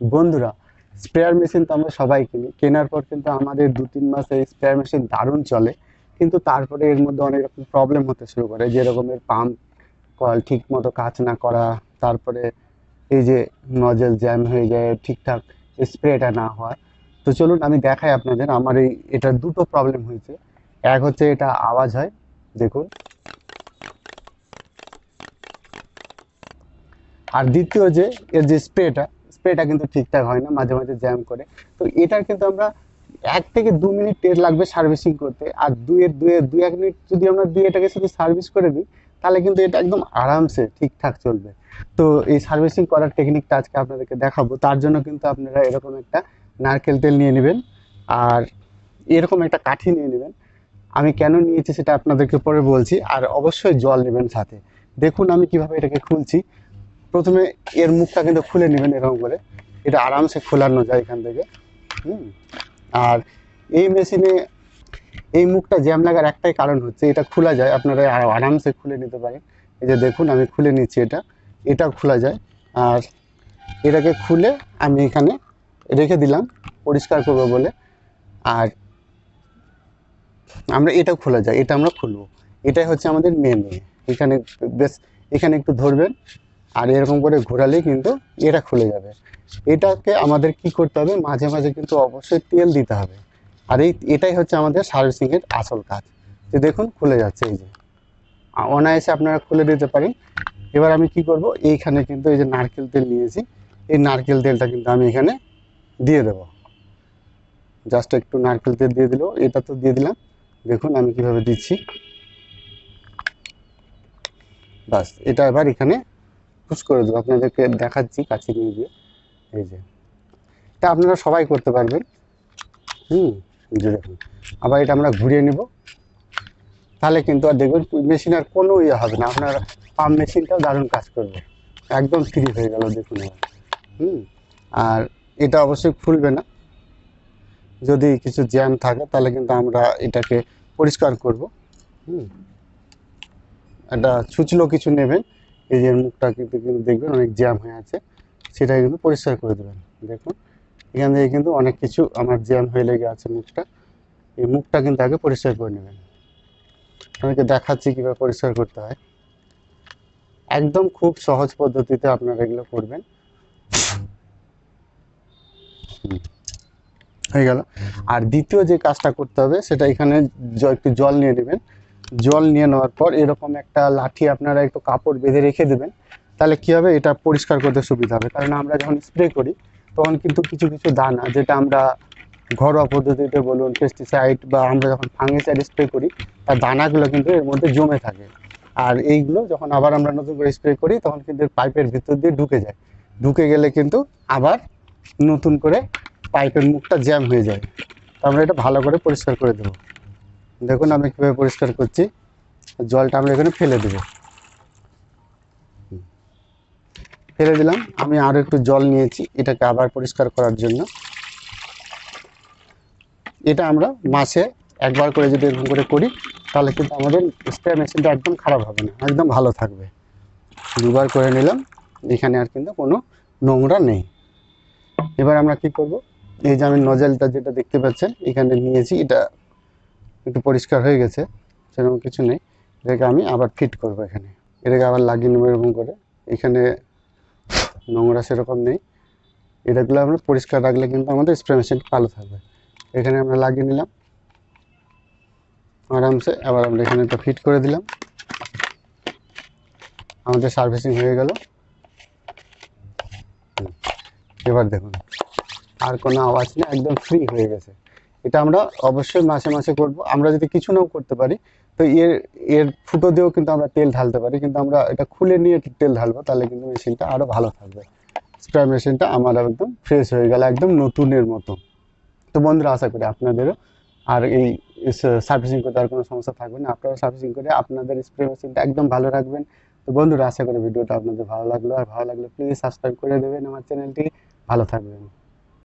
বন্ধুরা, sprayer machine তো আমরা সবাই কিনি, কেনার পর কিন্তু আমাদের 2-3 মাস এই স্প্রেয়ার মেশিন দারুণ চলে। কিন্তু তারপরে এর মধ্যে অনেক রকম প্রবলেম হতে শুরু করে, যেরকম এর পাম্প কল ঠিক মতো কাজ না করা, তারপরে এই যে নজেল জ্যাম হয়ে যায়, ঠিকঠাক স্প্রেটা না হয়। তো চলুন আমি দেখাই আপনাদের। আমার এটার দুটো প্রবলেম হয়েছে। এক হচ্ছে এটা আওয়াজ হয়, দেখুন। আর দ্বিতীয় যে এর যে স্প্রেটা কিন্তু ঠিকঠাক হয় না, মাঝে মাঝে জ্যাম করে। তো এটার কিন্তু আমরা 1 থেকে 2 মিনিট এর লাগবে সার্ভিসিং করতে। আর দুই এক মিনিট যদি আমরা দিয়ে এটাকে শুধু সার্ভিস করে দিই, তাহলে কিন্তু এটা একদম আরামসে ঠিকঠাক চলবে। তো এই সার্ভিসিং করার টেকনিকটা আজকে আপনাদেরকে দেখাবো। তার জন্য কিন্তু আপনারা এরকম একটা নারকেল তেল নিয়ে নেবেন, আর এরকম একটা কাঠি নিয়ে নেবেন। আমি কেন নিয়েছি সেটা আপনাদেরকে পরে বলছি। আর অবশ্যই জল নেবেন সাথে। দেখুন আমি কিভাবে এটাকে খুলছি। প্রথমে এর মুখটা কিন্তু খুলে নেবেন এরকম করে। এটা আরামসে খোলানো যায় এখান থেকে। হুম। আর এই মেশিনে এই মুখটা জ্যাম লাগার একটাই কারণ হচ্ছে এটা খোলা যায়, আপনারা আরামসে খুলে নিতে পারেন। এই যে দেখুন আমি খুলে নিচ্ছি, এটাও খোলা যায়। আর এটাকে খুলে আমি এখানে রেখে দিলাম পরিষ্কার করবো বলে। আর আমরা এটাও খোলা যায়, এটা আমরা খুলবো। এটাই হচ্ছে আমাদের মেন। এখানে বেশ, এখানে একটু ধরবেন, আর এরকম করে ঘোরালেই কিন্তু এটা খুলে যাবে। এটাকে আমাদের কি করতে হবে, মাঝে মাঝে কিন্তু অবশ্যই তেল দিতে হবে। আর এটাই হচ্ছে আমাদের সার্ভিসিংয়ের আসল কাজ। যে দেখুন খুলে যাচ্ছে, এই যে অনায়াসে আপনারা খুলে দিতে পারেন। এবার আমি কি করব, এইখানে কিন্তু এই যে নারকেল তেল নিয়েছি, এই নারকেল তেলটা কিন্তু আমি এখানে দিয়ে দেব। জাস্ট একটু নারকেল তেল দিয়ে দিল, এটা তো দিয়ে দিলাম। দেখুন আমি কিভাবে দিচ্ছি। বাস, এটা এবার এখানে পুশ করে দেবো, আপনাদেরকে দেখাচ্ছি কাছে নিয়ে গিয়ে। এই যে এটা আপনারা সবাই করতে পারবেন। হুম। এই যে দেখুন, আবার এটা আমরা ঘুরিয়ে নিব। তাহলে কিন্তু আর দেখবেন মেশিন আর কোনো ইয়ে হবে না, আপনার পাম্প মেশিনটাও দারুণ কাজ করবে। একদম ফ্রি হয়ে গেল দেখুন এবার। হুম। আর এটা অবশ্যই খুলবে না। যদি কিছু জ্যাম থাকে তাহলে কিন্তু আমরা এটাকে পরিষ্কার করব। হুম। একটা ছুঁচলো কিছু নেবেন, এই যে মুখটা কিন্তু কিন্তু দেখবেন অনেক জ্যাম হয়ে আছে, সেটা কিন্তু পরিষ্কার করে দেবেন। দেখুন এখান থেকে কিন্তু অনেক কিছু আমার জ্যাম হয়ে লেগে আছে মুখটা। এই মুখটা কিন্তু আগে পরিষ্কার করে নেবেন। আপনাকে দেখাচ্ছি কীভাবে পরিষ্কার করতে হয়। একদম খুব সহজ পদ্ধতিতে আপনারা এগুলো করবেন। হয়ে গেল। আর দ্বিতীয় যে কাজটা করতে হবে সেটা, এখানে একটু জল নিয়ে নেবেন। জল নিয়ে নেওয়ার পর এরকম একটা লাঠি আপনারা একটু কাপড় বেঁধে রেখে দেবেন। তাহলে কী হবে, এটা পরিষ্কার করতে সুবিধা হবে। কারণ আমরা যখন স্প্রে করি তখন কিন্তু কিছু কিছু দানা, যেটা আমরা ঘরোয়া পদ্ধতিতে বলুন পেস্টিসাইড, বা আমরা যখন ফাঙ্গিসাইড স্প্রে করি, তার দানাগুলো কিন্তু এর মধ্যে জমে থাকে। আর এইগুলো যখন আবার আমরা নতুন করে স্প্রে করি তখন কিন্তু পাইপের ভিতর দিয়ে ঢুকে যায়। ঢুকে গেলে কিন্তু আবার নতুন করে পাইপের মুখটা জ্যাম হয়ে যায়। তো আমরা এটা ভালো করে পরিষ্কার করে দেবো। দেখুন আমি কীভাবে পরিষ্কার করছি। জলটা আমরা এখানে ফেলে দেবো। ফেলে দিলাম। আমি আরও একটু জল নিয়েছি এটাকে আবার পরিষ্কার করার জন্য। এটা আমরা মাসে একবার করে যদি এরকম করে করি, তাহলে কিন্তু আমাদের স্প্রে মেশিনটা একদম খারাপ হবে না, একদম ভালো থাকবে। দুবার করে নিলাম, এখানে আর কিন্তু কোনো নোংরা নেই। এবার আমরা কি করব, এই যে আমি নজেলটা যেটা দেখতে পাচ্ছেন এখানে নিয়েছি, এটা একটু পরিষ্কার হয়ে গেছে, সেরকম কিছু নেই। এটাকে আমি আবার ফিট করব এখানে। এটাকে আবার লাগিয়ে নেবো এরকম করে। এখানে নোংরা সেরকম নেই। এটাগুলো আমরা পরিষ্কার রাখলে কিন্তু আমাদের স্প্রে মেশিনটা ভালো থাকবে। এখানে আমরা লাগিয়ে নিলাম আরামসে। আবার আমরা এখানে একটা ফিট করে দিলাম। আমাদের সার্ভিসিং হয়ে গেল। এবার দেখুন আর কোনো আওয়াজ নেই, একদম ফ্রি হয়ে গেছে। এটা আমরা অবশ্যই মাসে মাসে করব। আমরা যদি কিছু নাও করতে পারি, তো এর এর ফুটো দিয়েও কিন্তু আমরা তেল ঢালতে পারি, কিন্তু আমরা এটা খুলে নিয়ে তেল ঢালবো, তাহলে কিন্তু মেশিনটা আরও ভালো থাকবে। স্প্রে মেশিনটা আমার একদম ফ্রেশ হয়ে গেল, একদম নতুনের মতো। তো বন্ধুরা, আশা করি আপনাদেরও আর এই সার্ভিসিং করতে আর কোনো সমস্যা থাকবে না। আপনারা সার্ভিসিং করে আপনাদের স্প্রে মেশিনটা একদম ভালো রাখবেন। তো বন্ধুরা, আশা করি ভিডিওটা আপনাদের ভালো লাগলো। আর ভালো লাগলে প্লিজ সাবস্ক্রাইব করে দেবেন আমার চ্যানেলটি। ভালো থাকবেন।